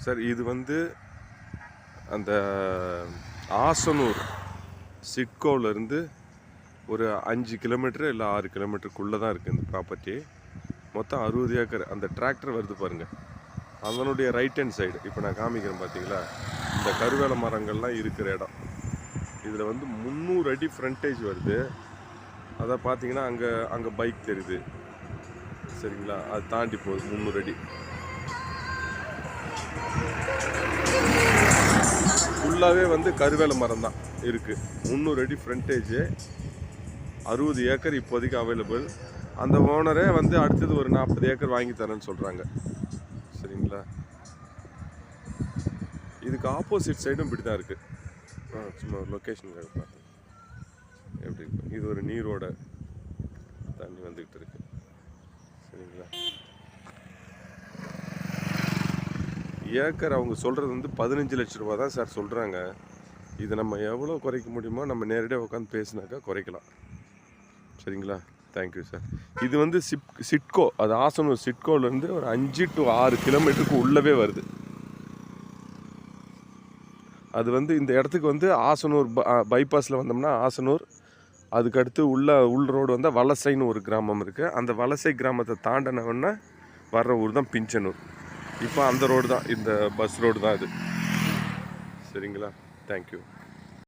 Sir இது வந்து அந்த ஆசனூர் சிட்கோவிலேருந்து ஒரு 5 கிலோமீட்டர் இல்லை 6 கிலோமீட்டருக்குள்ளே தான் இருக்குது இந்த ப்ராப்பர்ட்டி. மொத்தம் 60 ஏக்கர். அந்த டிராக்டர் வருது பாருங்கள், அதனுடைய ரைட் ஹேண்ட் சைடு இப்போ நான் காமிக்கிறேன் பார்த்தீங்களா, இந்த கருவேல மரங்கள்லாம் இருக்கிற இடம். இதில் வந்து 300 அடி ஃப்ரண்டேஜ் வருது. அதை பார்த்தீங்கன்னா அங்கே பைக் தெரியுது சரிங்களா, அது தாண்டி போகுது 300 அடி. ஃபுல்லாகவே வந்து கருவேல மரம் தான் இருக்குது. 300 அடி ஃப்ரண்டேஜு, 60 ஏக்கர் இப்போதைக்கு அவைலபிள். அந்த ஓனரே வந்து அடுத்தது ஒரு 40 ஏக்கர் வாங்கி தரேன்னு சொல்கிறாங்க சரிங்களா. இதுக்கு ஆப்போசிட் சைடும் இப்படி தான் இருக்குது. சும்மா லொக்கேஷனுக்காக பார்த்தேன் எப்படி இருக்கு. இது ஒரு நீரோட தண்ணி வந்துக்கிட்டு இருக்கு சரிங்களா. ஏக்கர் அவங்க சொல்கிறது வந்து 15 லட்ச ரூபா தான் சார் சொல்கிறாங்க. இதை நம்ம எவ்வளோ குறைக்க முடியுமோ நம்ம நேரடியாக உட்காந்து பேசினாக்கா குறைக்கலாம் சரிங்களா. Thank you sir. இது வந்து சிட்கோ, அது ஆசனூர் சிட்கோலேருந்து ஒரு 5 to 6 கிலோமீட்டருக்கு உள்ளவே வருது. அது வந்து இந்த இடத்துக்கு வந்து ஆசனூர் பைபாஸில் வந்தோம்னா ஆசனூர், அதுக்கடுத்து உள் ரோடு வந்தால் வலசைன்னு ஒரு கிராமம் இருக்குது. அந்த வலசை கிராமத்தை தாண்டினவுடனே வர்ற ஊர் தான் பிஞ்சனூர். இப்போ அந்த ரோடு தான், இந்த பஸ் ரோடு தான் இது சரிங்களா. தேங்க்யூ.